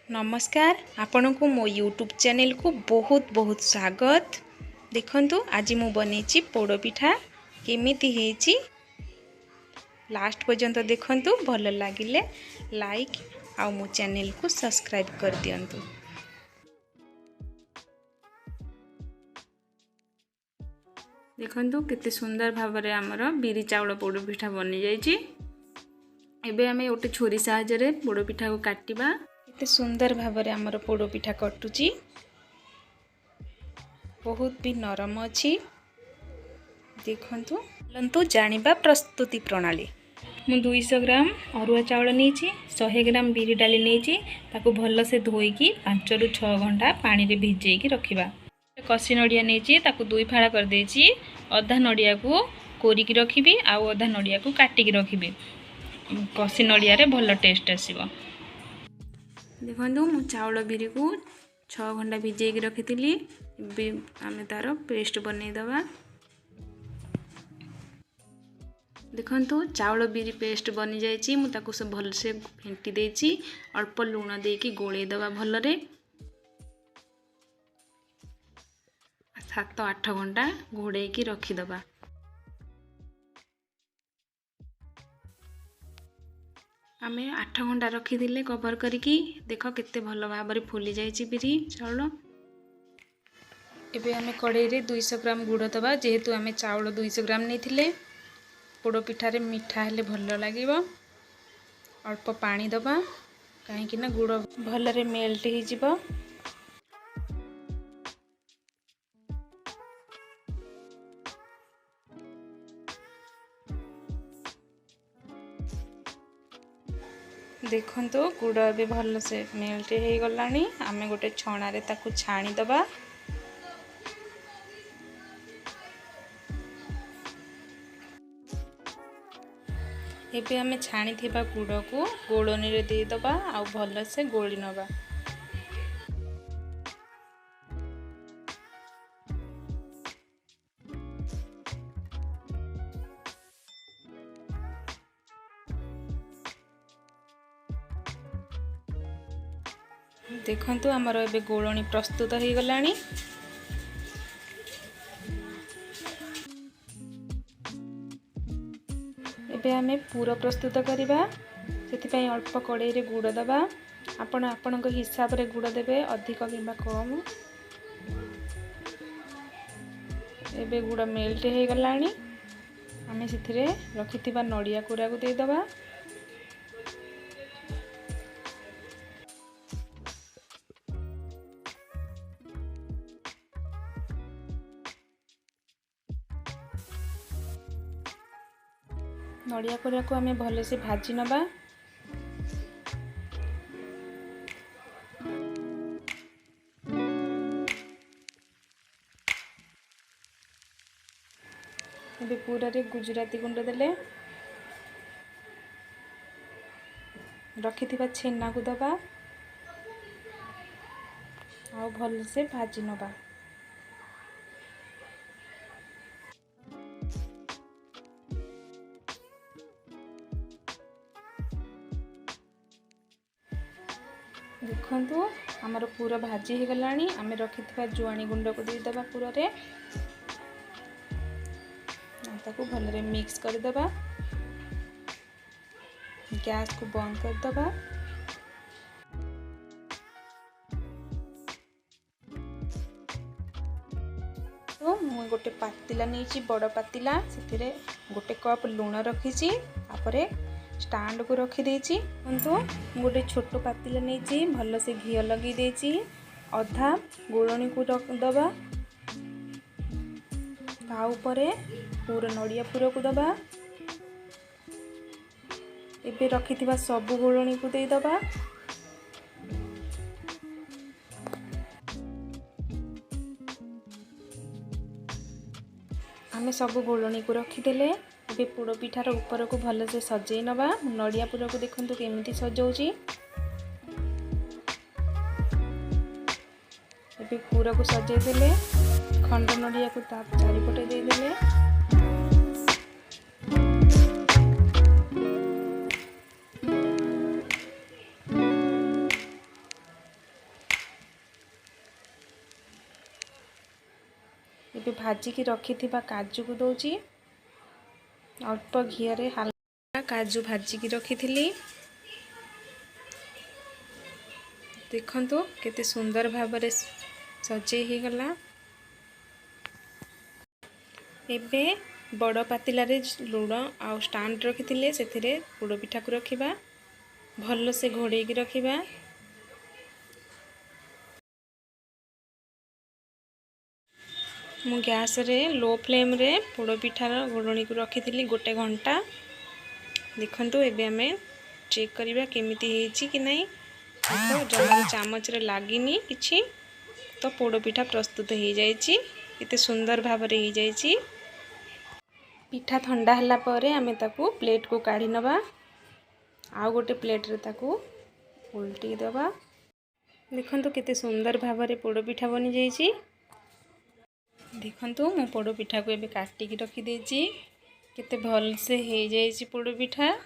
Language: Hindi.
नमस्कार आपण को मो यूट्यूब चैनल को बहुत बहुत स्वागत। देखंतु आज मु बनेची पोड़पिठा केमिति हेची लास्ट पर्यंत देखंतु। भल लागिले लाइक आ मो चैनल को सब्सक्राइब कर दियंतु। देखंतु केते सुंदर भाबरे हमर बिरी चावल पोड़पिठा बनि जाईची। एबे हमें ओटे छुरी सहायता रे पोड़पिठा को काटिबा। केते सुंदर भाबरे हमर पोड़पिठा कटुची, बहुत भी नरम अछि। देखंतु लंतु जानिबा प्रस्तुति प्रणाली। मु 200 ग्राम अरुआ चावल नेछि, 100 ग्राम बिरी डाली नेछि। ताको भल से धोई की 5 रु 6 घंटा पानी रे भिजेई की रखिबा। कसी नडिया नेछि, ताको दुई फाड़ा कर देछि। अधा नडिया को कोरी की रखिबी आ अधा नडिया को काटी की रखिबी। कसी नडिया रे भल टेस्ट आसीबो। देखंतु मु चावल बिरी को 6 घंटा भिजेई की रखितिली। आमे तारो पेस्ट बनै दबा। देखंतु चावल बिरी पेस्ट बनि जाईची। मु ताको सब भल से फेंटी देछि। अल्प लूण दे की गोळे दबा भल रे। 7-8 घंटा घोड़े की रखी दबा। आमे 8 घंटा रखी दिले कवर करिकी। देखो केते भल भाबरे फुली जाईची बिरी चावल। एबे आमे कढ़ाई रे 200 ग्राम गुड़ दबा। जेहेतु आमे चावल 200 ग्राम नेथिले, पोड़ो पिठा रे मिठा हेले भल लागिबो। अल्प पानी दबा काहे कि ना गुड़ भल रे मेल्ट ही जिवो। देखंतु गुड़ भी भल से मेल्ट हो गलानी। आमे गोटे छणा रे ताकू छाणी दबा। एबे आमे छाणी थिबा गुड़ को गोळनी रे दे दबा आ भल से गोली नबा। देखंतु हमर एबे गोळनी प्रस्तुत हो गलानी। एबे आमे पूरा प्रस्तुत करिबा। सेति पई अल्प कड़ाई रे गुड़ दबा। आपण आपणक हिसाब रे गुड़ देबे, अधिक किबा कम। एबे गुड़ मेल्ट हो गलानी। आमे सेथिरे रखिथिबा नडिया कोरा को दे दबा। नडिया कोरा को आमे भले से भाजी नबा। एबे पूरा रे गुजराती गुंड देले। रखिथिबा छेना को दबा आ भल से भाजी नबा। देखंतु हमर पूरा भाजी हो गलानी। आमे रखिथिबा जुआनी गुंड को दे दबा पूरा रे। ताको भल रे मिक्स कर दबा। गैस को बंद कर दबा। तो मु गोटे पातिला नेची, बड़ पातिला। सेथिरे गोटे कप लूण रखीची। आपरे स्टैंड को रखी देची। तो गोटे छोटो पातिला नेची, भल से घी लगी देची। अधा गोळनी को रख दबा। ता ऊपरे पूरा नडिया पूरा को दबा। एबे रखिथिबा सब गोळनी को दे दबा। आमे सब गोळनी को रखी देले। एबे पोड़ो पिठार ऊपर को भल से सजेई नबा। नडिया पूरा को देखंतु केमिति सजौची। एबे पूरा को सजेई देले। खंड नडिया को ता चारिपटे दे देले। ଏବେ ଭାଜିକି ରଖିଥିବା କାଜୁକୁ ଦଉଛି। ଅଳ୍ପ ଘିଅରେ ହାଲକା କାଜୁ ଭାଜିକି ରଖିଥିଲି। ଦେଖନ୍ତୁ କେତେ ସୁନ୍ଦର ଭାବରେ ସଜେଇ ହେଇଗଲା। ଏବେ ବଡ଼ ପାତିଲାରେ ଲୁଣ ଆଉ ଷ୍ଟାଣ୍ଡ ରଖିଥିଲେ ସେଥିରେ ପୋଡ଼ ପିଠାକୁ ରଖିବା। ଭଲସେ ଘୋଡ଼େଇକି ରଖିବା। ମୁଁ ଗ୍ୟାସରେ लो फ्लेम्रे पोड़ पिठार घोड़णी को रखी गोटे घंटा। देखंतु एबे आमे चेक करिबा केमिति हेछि कि नहीं। देखो जमार चामच रे लागिनी किछि तो पोड़ पिठा प्रस्तुत हो जाइछि। केते सुंदर भाबरे हो जाइछि। पिठा ठंडा हला परे आमे ताकू प्लेट को काढी नबा। आउ गोटे प्लेट रे ताकू उल्टी दबा। देखंतु केते सुंदर भाबरे पोड़ पिठा बनि जाइछि। देखंतु मो पोड़ पिठा को एबे काटिकी रखी देछि। केते भल से हे जाइछि पोड़ पिठा।